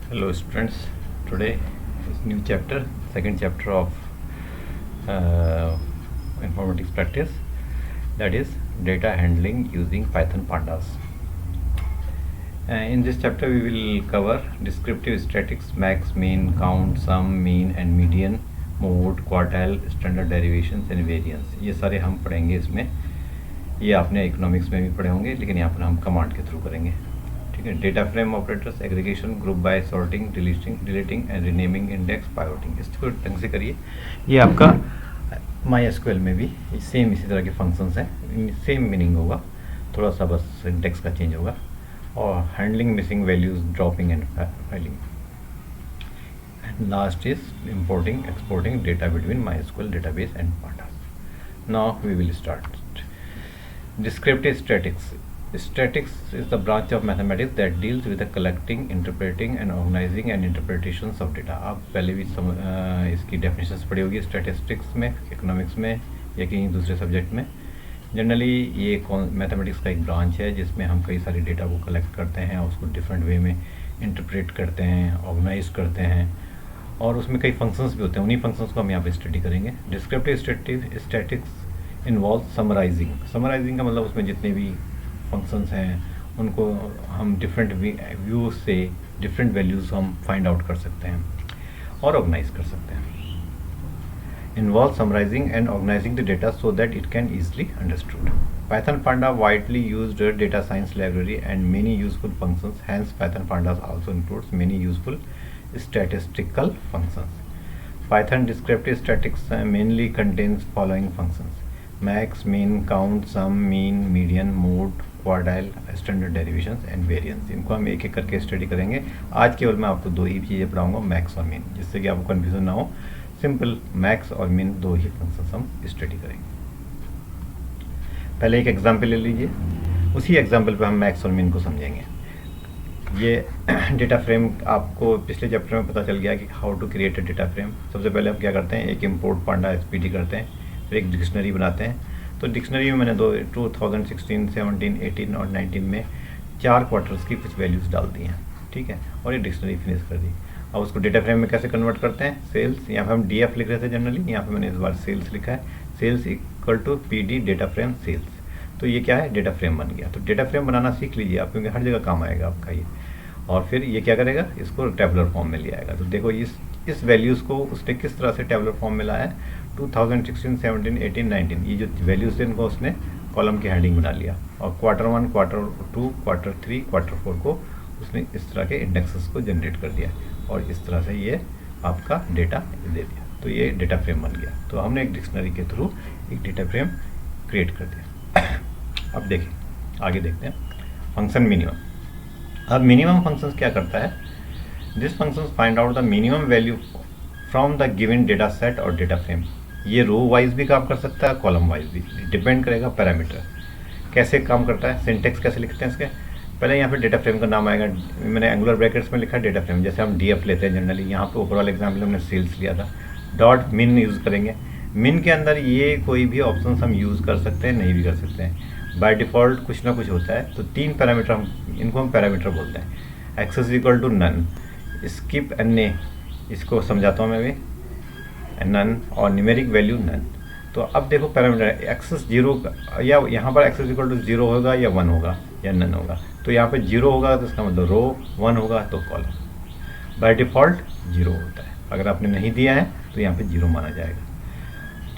Hello students, today is new chapter, second chapter of informatics practice, that is data handling using Python pandas. In this chapter we will cover descriptive statistics, max, mean, count, sum, mean and median, mode, quartile, standard derivations and variance. ये सारे हम पढ़ेंगे इसमें। ये आपने economics में भी पढ़े होंगे, लेकिन यहाँ पर हम कमांड के थ्रू करेंगे। ठीक है, data frame operators, aggregation, group by, sorting, deleting and renaming, index, pivoting, इसको ढंग से करिए। ये आपका माई एसक्यूएल में भी सेम इसी तरह के फंक्शंस हैं, सेम मीनिंग होगा, थोड़ा सा बस सिंटेक्स का चेंज होगा। और handling missing values, dropping and filing. Last is importing, exporting data between MySQL database and pandas. Now we will start. Descriptive statistics. Statistics is the branch of mathematics that deals with the collecting, interpreting and organizing and interpretations of data. आप पहले भी इसकी definitions पढ़ी होगी statistics में, economics में या कहीं दूसरे सब्जेक्ट में। जनरली ये मैथमेटिक्स का एक ब्रांच है जिसमें हम कई सारे डेटा को कलेक्ट करते हैं, उसको डिफरेंट वे में इंटरप्रेट करते हैं, ऑर्गेनाइज करते हैं, और उसमें कई फंक्शंस भी होते हैं। उन्हीं फंक्शंस को हम यहाँ पे स्टडी करेंगे। Descriptive statistics involve summarising. Summarising का मतलब उसमें जितने भी फंक्शंस हैं उनको हम डिफरेंट व्यू से डिफरेंट वैल्यूज़ हम फाइंड आउट कर सकते हैं और ऑर्गेनाइज कर सकते हैं। Involve summarising and organising the data so that it can easily understood. Python Panda widely used data science library and many useful functions. Hence, Python Pandas also includes many useful statistical functions. Python descriptive statistics mainly contains following functions: max, mean, count, sum, mean, median, mode, quartile, standard derivations and variance. इनको हम एक एक करके study करेंगे। आज केवल मैं आपको दो ही चीज़ें पढ़ाऊंगा, मैक्स और मीन, जिससे कि आपको कन्फ्यूजन ना हो। सिंपल मैक्स और मीन दो ही फंक्शंस हम स्टडी करेंगे। पहले एक एग्जाम्पल ले लीजिए, उसी एग्जाम्पल पे हम मैक्स और मीन को समझेंगे। ये डेटा फ्रेम आपको पिछले चैप्टर में पता चल गया कि how to create a data frame. सबसे पहले हम क्या करते हैं, एक इंपोर्ट पांडा एसपीटी करते हैं, फिर एक डिक्शनरी बनाते हैं। तो डिक्शनरी में मैंने 2016, 17, 18 और 19 में 4 क्वार्टर्स की कुछ वैल्यूज़ डाल दी हैं। ठीक है, और ये डिक्शनरी फिनिश कर दी। अब उसको डेटा फ्रेम में कैसे कन्वर्ट करते हैं, सेल्स, यहाँ पे हम डीएफ लिख रहे थे जनरली, यहाँ पे मैंने इस बार सेल्स लिखा है। Sales equal to PD data frame sales. तो ये क्या है, डेटा फ्रेम बन गया। तो डेटा फ्रेम बनाना सीख लीजिए आप, क्योंकि हर जगह काम आएगा आपका ये। और फिर ये क्या करेगा, इसको टेबुलर फॉर्म में ले आएगा। तो देखो इस वैल्यूज़ को उसने किस तरह से टेबुलर फॉर्म में लाया है। 2016, 17, 18, 19 ये जो वैल्यूज़ थे इनको उसने कॉलम की हेडिंग बना लिया, और क्वार्टर 1, क्वार्टर 2, क्वार्टर 3, क्वार्टर 4 को उसने इस तरह के इंडेक्सेस को जनरेट कर दिया, और इस तरह से ये आपका डेटा दे दिया। तो ये डेटा फ्रेम बन गया। तो हमने एक डिक्शनरी के थ्रू एक डेटा फ्रेम क्रिएट कर दिया। अब देखिए, आगे देखते हैं फंक्शन मिनिमम। अब मिनिमम फंक्शन क्या करता है, this function find out the minimum value from the given data set और डेटा फ्रेम। ये रो वाइज भी काम कर सकता है, कॉलम वाइज भी, डिपेंड करेगा पैरामीटर कैसे काम करता है। सिंटेक्स कैसे लिखते हैं इसके, पहले यहाँ पे डेटा फ्रेम का नाम आएगा, मैंने एंगुलर ब्रैकेट्स में लिखा डेटा फ्रेम, जैसे हम डीएफ लेते हैं जनरली। यहाँ पे ऊपर वाले एग्जाम्पल हमने सेल्स लिया था। डॉट मिन यूज़ करेंगे। मिन के अंदर ये कोई भी ऑप्शन हम यूज़ कर सकते हैं, नहीं भी कर सकते हैं। बाय डिफ़ॉल्ट कुछ ना कुछ होता है। तो 3 पैरामीटर इनको हम पैरामीटर बोलते हैं। Axis equal to none, skip N, इसको समझाता हूँ मैं भी, नन, और न्यूमेरिक वैल्यू नन। तो अब देखो पैरामीटर एक्सेस 0 या यहाँ पर एक्सेस इक्वल टू 0 होगा या 1 होगा या नन होगा। तो यहाँ पे 0 होगा तो इसका मतलब रो, 1 होगा तो कॉलम। बाय डिफ़ॉल्ट 0 होता है, अगर आपने नहीं दिया है तो यहाँ पे 0 माना जाएगा।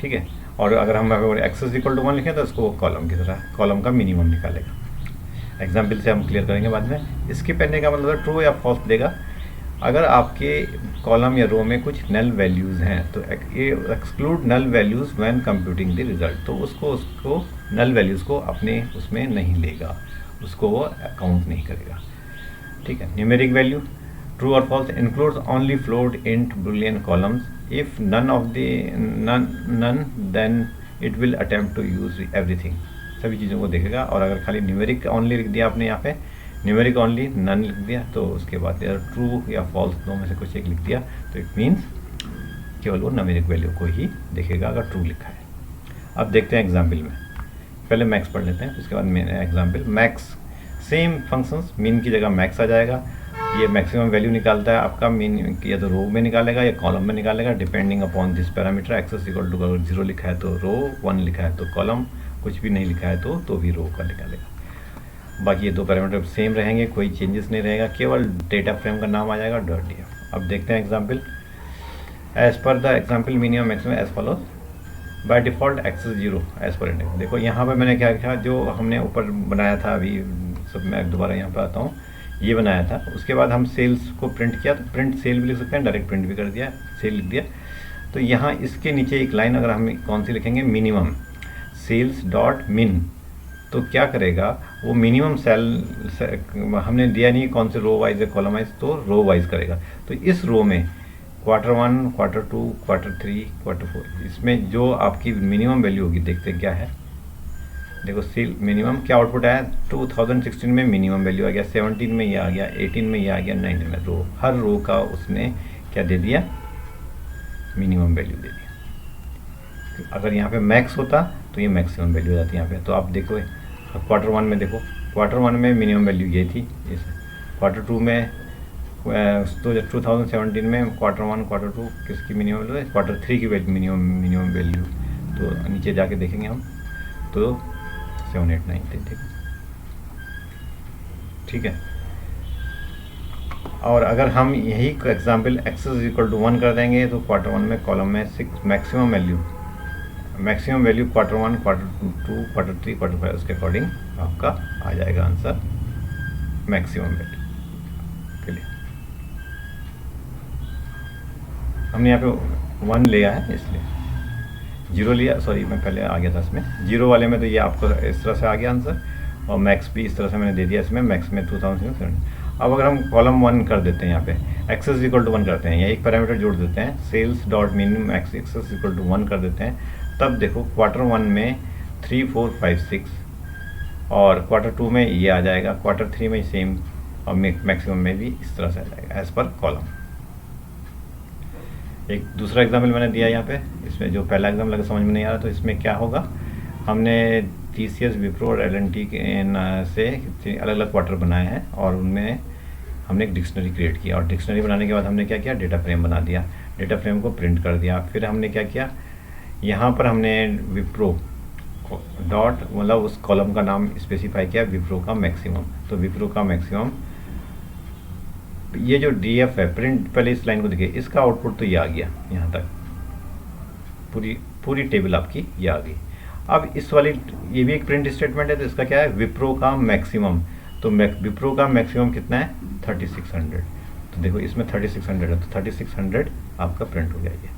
ठीक है, और अगर हम एक्सेस इक्वल टू 1 लिखें तो इसको कॉलम की तरह, कॉलम का मिनिमम निकालेगा। एग्जाम्पल से हम क्लियर करेंगे बाद में। इसके पहनने का मतलब ट्रू या फॉल्स देगा। अगर आपके कॉलम या रो में कुछ नल वैल्यूज़ हैं तो ये exclude null values when computing the result. तो उसको नल वैल्यूज़ को अपने उसमें नहीं लेगा, उसको वो अकाउंट नहीं करेगा। ठीक है, न्यूमेरिक वैल्यू ट्रू और false includes only float, int, boolean, columns. If none of the none then it will attempt to use everything. सभी चीज़ों को देखेगा। और अगर खाली न्यूमेरिक ओनली लिख दिया आपने, यहाँ पे न्यूमेरिक ओनली नन लिख दिया, तो उसके बाद यार ट्रू या फॉल्स दो में से कुछ एक लिख दिया, तो इट मीन्स केवल वो न्यूमेरिक वैल्यू को ही देखेगा अगर ट्रू लिखा है। अब देखते हैं एग्जाम्पल में, पहले मैक्स पढ़ लेते हैं, उसके बाद मैंने example. Max same functions, mean की जगह मैक्स आ जाएगा, ये मैक्सिमम वैल्यू निकालता है आपका मीन, या तो रो में निकालेगा या कॉलम में निकालेगा, depending upon this parameter. Axis equal to 0 लिखा है तो रो, 1 लिखा है तो कॉलम, कुछ भी नहीं लिखा है तो भी रो का निकालेगा। बाकी ये दो पैरामीटर सेम रहेंगे, कोई चेंजेस नहीं रहेगा, केवल डेटा फ्रेम का नाम आ जाएगा .df। अब देखते हैं example. As per the example minimum maximum as follows by default axis 0 as per index. देखो यहाँ पर मैंने क्या किया, जो हमने ऊपर बनाया था, अभी सब मैं दोबारा यहाँ पर आता हूँ, ये बनाया था। उसके बाद हम सेल्स को प्रिंट किया, तो प्रिंट सेल भी लिख सकते हैं, डायरेक्ट प्रिंट भी कर दिया, सेल लिख दिया। तो यहाँ इसके नीचे एक लाइन अगर हम कौन सी लिखेंगे, मिनिमम सेल्स डॉट मिन, तो क्या करेगा वो मिनिमम सेल हमने दिया नहीं कौन से रो वाइज है कॉलम वाइज, तो रो वाइज करेगा। तो इस रो में Q1, Q2, Q3, Q4, इसमें जो आपकी मिनिमम वैल्यू होगी, देखते क्या है। देखो सेल मिनिमम क्या आउटपुट आया, 2016 में मिनिमम वैल्यू आ गया, 17 में ये आ गया, 18 में ये आ गया, 19 में। रो, हर रो का उसने क्या दे दिया, मिनिमम वैल्यू दे दिया। अगर यहाँ पे मैक्स होता तो ये मैक्सिमम वैल्यू हो जाती है यहाँ पे। तो आप देखो Q1 में, देखो Q1 में मिनिमम वैल्यू ये थी, इस Q2 में, तो 2017 में Q1, Q2 किसकी मिनिमम वैल्यू है, Q3 की मिनिमम वैल्यू। तो नीचे जाके देखेंगे हम, तो 7, 8, 9 थे, ठीक है। और अगर हम यही एग्जाम्पल एक्सेस इक्वल टू 1 कर देंगे, तो Q1 में कॉलम में 6 maximum value Q1, Q2, Q3, Q4, उसके अकॉर्डिंग आपका आ जाएगा आंसर मैक्सिमम वैल्यू के लिए। हमने यहाँ पे 1 लिया है, इसलिए 0 लिया, सॉरी मैं पहले आ गया था इसमें 0 वाले में, तो ये आपको इस तरह से आ गया आंसर, और मैक्स भी इस तरह से मैंने दे दिया इसमें, मैक्स में 2007। अब अगर हम कॉलम 1 कर देते हैं, यहाँ पे एक्सेस इक्वल टू 1 करते हैं, या एक पैरामीटर जोड़ देते हैं, sales dot minimum axis equal to 1 कर देते हैं, तब देखो Q1 में 3, 4, 5, 6, और Q2 में ये आ जाएगा, Q3 में सेम, और मैक्सिमम में भी इस तरह से आ जाएगा एज पर कॉलम। एक दूसरा एग्जाम्पल मैंने दिया यहाँ पे, इसमें जो पहला एग्जाम्पल अगर समझ में नहीं आ रहा तो इसमें क्या होगा, हमने TCS, विप्रो और L&T से अलग अलग क्वार्टर बनाए हैं, और उनमें हमने एक डिक्शनरी क्रिएट किया, और डिक्शनरी बनाने के बाद हमने क्या किया, डेटा फ्रेम बना दिया, डेटा फ्रेम को प्रिंट कर दिया। फिर हमने क्या किया, यहाँ पर हमने विप्रो डॉट, मतलब उस कॉलम का नाम स्पेसिफाई किया, विप्रो का मैक्सिमम। तो विप्रो का मैक्सिमम, ये जो DF है प्रिंट, पहले इस लाइन को देखिए, इसका आउटपुट तो ये आ गया, यहाँ तक पूरी टेबल आपकी ये आ गई। अब इस वाली, ये भी एक प्रिंट स्टेटमेंट है, तो इसका क्या है, विप्रो का मैक्सिमम। तो विप्रो का मैक्सिमम कितना है, 3600। तो देखो इसमें 3600 है, तो 3600 आपका प्रिंट हो गया ये।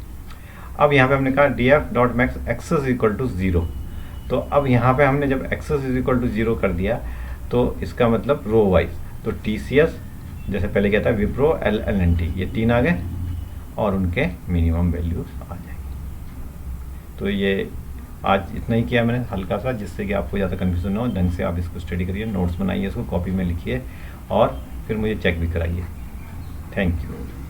अब यहाँ पे हमने कहा DF dot max axis equal to 0। तो अब यहाँ पे हमने जब एक्सेस इज इक्वल टू 0 कर दिया, तो इसका मतलब रो वाइज, तो TCS जैसे पहले क्या था, विप्रो, L&T, ये 3 आ गए, और उनके मिनिमम वैल्यूज आ जाएगी। तो ये आज इतना ही किया मैंने हल्का सा, जिससे कि आपको ज़्यादा कन्फ्यूजन ना हो। ढंग से आप इसको स्टडी करिए, नोट्स बनाइए, इसको कॉपी में लिखिए, और फिर मुझे चेक भी कराइए। Thank you.